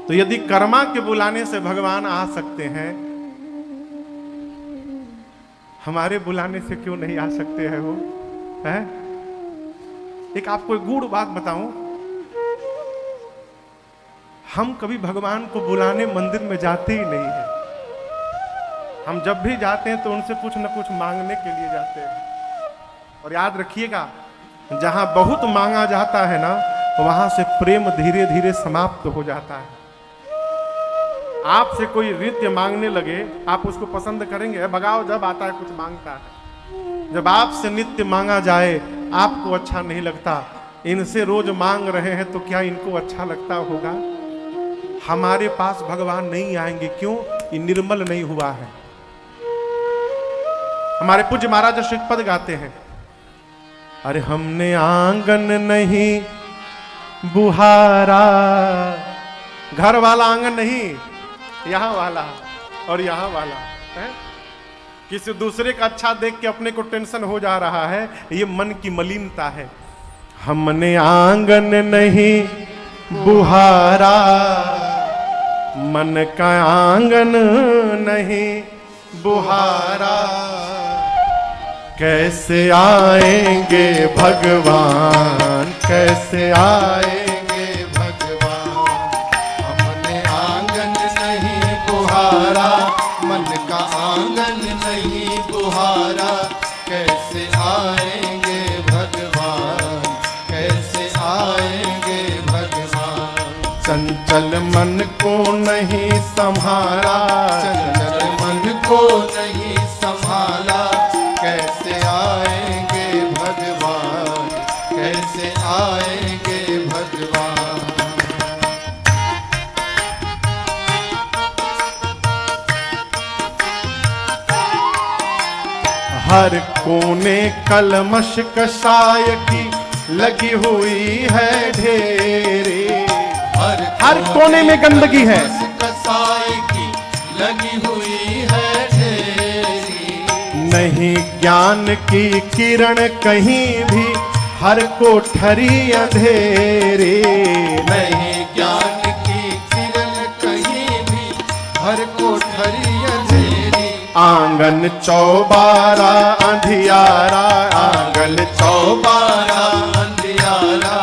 तो यदि कर्मा के बुलाने से भगवान आ सकते हैं, हमारे बुलाने से क्यों नहीं आ सकते हैं वो? है? एक आपको एक गूढ़ बात बताऊं, हम कभी भगवान को बुलाने मंदिर में जाते ही नहीं है। हम जब भी जाते हैं तो उनसे कुछ न कुछ मांगने के लिए जाते हैं। और याद रखिएगा, जहां बहुत मांगा जाता है ना, वहां से प्रेम धीरे धीरे समाप्त हो जाता है। आपसे कोई नृत्य मांगने लगे, आप उसको पसंद करेंगे? भगाओ, जब आता है कुछ मांगता है। जब आपसे नित्य मांगा जाए, आपको अच्छा नहीं लगता। इनसे रोज मांग रहे हैं तो क्या इनको अच्छा लगता होगा? हमारे पास भगवान नहीं आएंगे, क्यों? ये निर्मल नहीं हुआ है। हमारे पूज्य महाराज श्रीपद गाते हैं, अरे हमने आंगन नहीं बुहारा। घर वाला आंगन नहीं, यहां वाला और यहां वाला है। किसी दूसरे का अच्छा देख के अपने को टेंशन हो जा रहा है, ये मन की मलिनता है। हमने आंगन नहीं बुहारा, मन का आंगन नहीं बुहारा। कैसे आएंगे भगवान, कैसे आएंगे भगवान। हमने आंगन नहीं बुहारा, मन का आंगन नहीं बुहारा। कैसे आएंगे भगवान, कैसे आएंगे भगवान। चंचल मन को नहीं संभाला, चंचल मन को नहीं संभाला। कैसे आएंगे भगवान, कैसे आएंगे भगवान। हर कोने कलमश कषाय की लगी हुई है ढेरे। हर कोने में गंदगी है, कसाई की लगी हुई है ढेरी। नहीं ज्ञान की किरण कहीं भी, हर कोठरी अंधेरे। नहीं ज्ञान की किरण कहीं भी, हर कोठरी अंधेरी। आंगन चौबारा अंधियारा, आंगन चौबारा अंधियारा।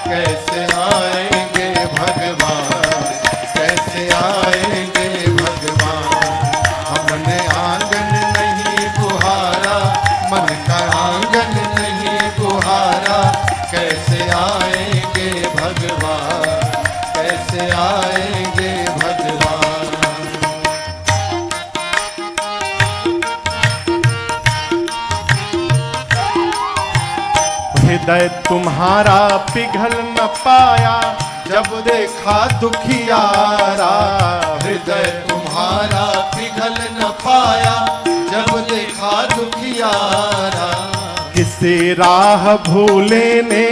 कैसे आएंगे भगवान, कैसे आएंगे भगवान। हमने आंगन नहीं बुहारा, मन का आंगन नहीं बुहारा। कैसे आएंगे भगवान, कैसे आएंगे भगवान। हृदय तुम्हारा पिघल न पाया, जब देखा दुखियारा। हृदय तुम्हारा पिघल न पाया, जब देखा दुखियारा। किसी राह भूले ने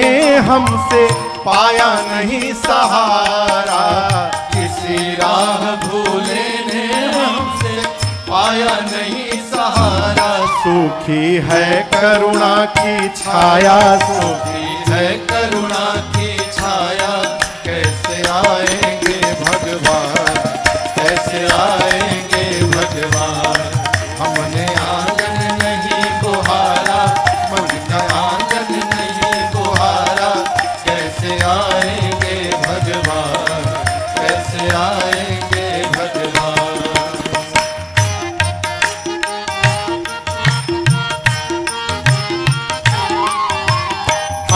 हमसे पाया नहीं सहारा। किसी राह भूले ने हमसे पाया नहीं सहारा। सूखी है करुणा की छाया, सूखी है करुणा की छाया। कैसे आएंगे भगवान, कैसे आएंगे भगवान। हमने आंगन नहीं बुहारा, मन का आंगन नहीं बुहारा। कैसे आएंगे भगवान, कैसे आएंगे भगवान।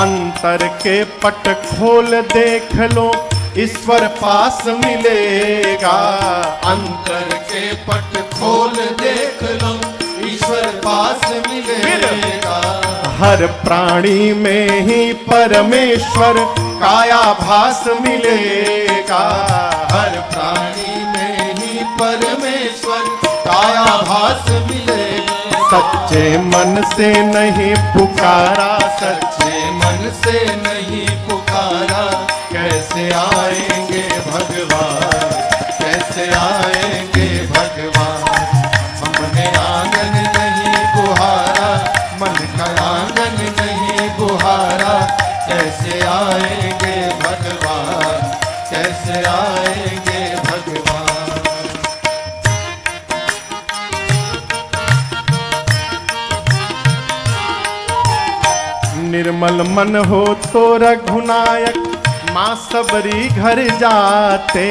अंतर के पट खोल देख लो, ईश्वर पास मिलेगा। अंतर के पट खोल देख लो, ईश्वर पास मिलेगा। हर प्राणी में ही परमेश्वर कायाभास मिलेगा। हर प्राणी में ही परमेश्वर कायाभास मिलेगा। सच्चे मन से नहीं पुकारा, सच्चे मन से नहीं पुकारा। कैसे आएंगे भगवान, कैसे आएंगे भगवान। हमने आंगन नहीं बुहारा, मन का आंगन नहीं बुहारा। कैसे आएंगे भगवान, कैसे आएंगे निर्मल मन हो तो रघुनायक माँ सबरी घर जाते।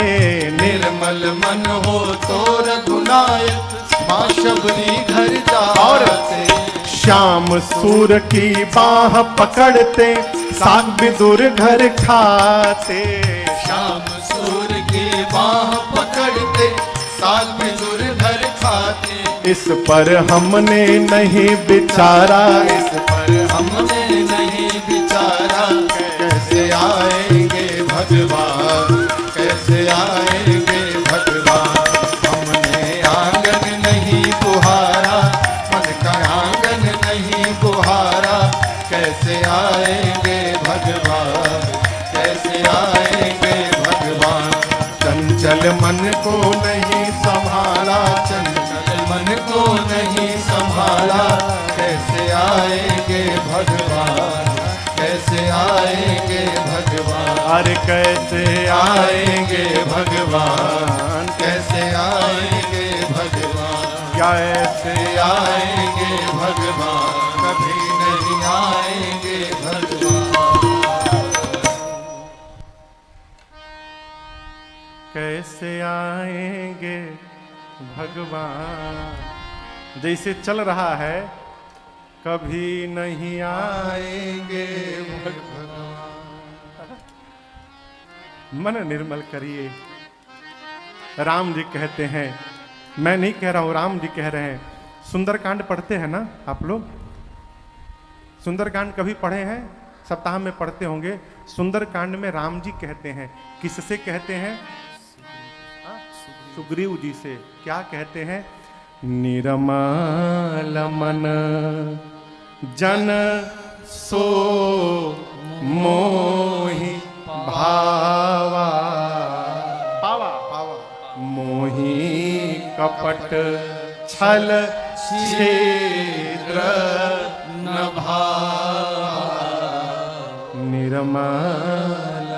निर्मल मन हो तो रघुनायक माँ शबरी घर और जाते। श्याम सूर की बाह पकड़ते साग विदुर घर खाते। श्याम सूर की बाह पकड़ते साग विदुर घर खाते। इस पर हमने नहीं विचारा, इस पर हमने नहीं विचारा, कैसे आएंगे भगवान, कैसे आएंगे भगवान। हमने आंगन नहीं बुहारा, मन का आंगन नहीं बुहारा, कैसे आएंगे भगवान, कैसे आएंगे भगवान। चंचल मन को नहीं संभाला, चंचल मन को नहीं संभाला, कैसे आएंगे भगवान, कैसे आएंगे भगवान। अरे कैसे आएंगे भगवान, कैसे आएंगे भगवान, कैसे आएंगे भगवान, कभी नहीं आएंगे भगवान। कैसे आएंगे भगवान। जैसे चल रहा है कभी नहीं आएंगे भगवान। मन निर्मल करिए। राम जी कहते हैं, मैं नहीं कह रहा हूं, राम जी कह रहे हैं। सुंदरकांड पढ़ते हैं ना आप लोग? सुंदरकांड कभी पढ़े हैं? सप्ताह में पढ़ते होंगे। सुंदरकांड में राम जी कहते हैं, किससे कहते हैं? सुग्रीव जी से। क्या कहते हैं? निर्मल मन जन सो मोहि भावा, पावा पावा मोहि कपट छल छिद्र न भावा। निर्मल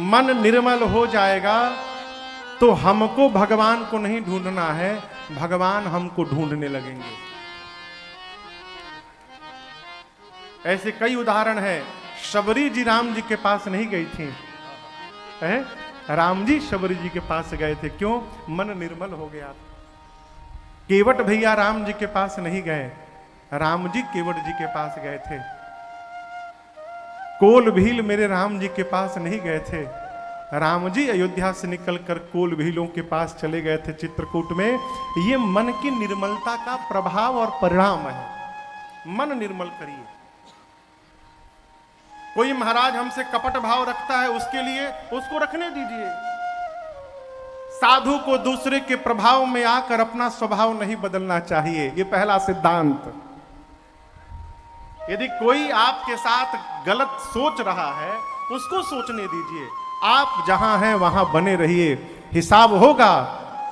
मन निर्मल हो जाएगा तो हमको भगवान को नहीं ढूंढना है, भगवान हमको ढूंढने लगेंगे। ऐसे कई उदाहरण है। शबरी जी राम जी के पास नहीं गई थी, है? राम जी शबरी जी के पास गए थे। क्यों? मन निर्मल हो गया। केवट भैया राम जी के पास नहीं गए, राम जी केवट जी के पास गए थे। कोल भील मेरे राम जी के पास नहीं गए थे, राम जी अयोध्या से निकलकर कोल भीलों के पास चले गए थे चित्रकूट में। ये मन की निर्मलता का प्रभाव और परिणाम है। मन निर्मल करिए। कोई महाराज हमसे कपट भाव रखता है, उसके लिए उसको रखने दीजिए। साधु को दूसरे के प्रभाव में आकर अपना स्वभाव नहीं बदलना चाहिए। ये पहला सिद्धांत। यदि कोई आपके साथ गलत सोच रहा है, उसको सोचने दीजिए। आप जहां हैं वहां बने रहिए। हिसाब होगा,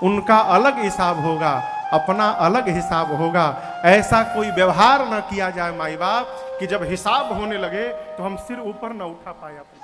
उनका अलग हिसाब होगा, अपना अलग हिसाब होगा। ऐसा कोई व्यवहार न किया जाए माई बाप कि जब हिसाब होने लगे तो हम सिर ऊपर न उठा पाए अपने।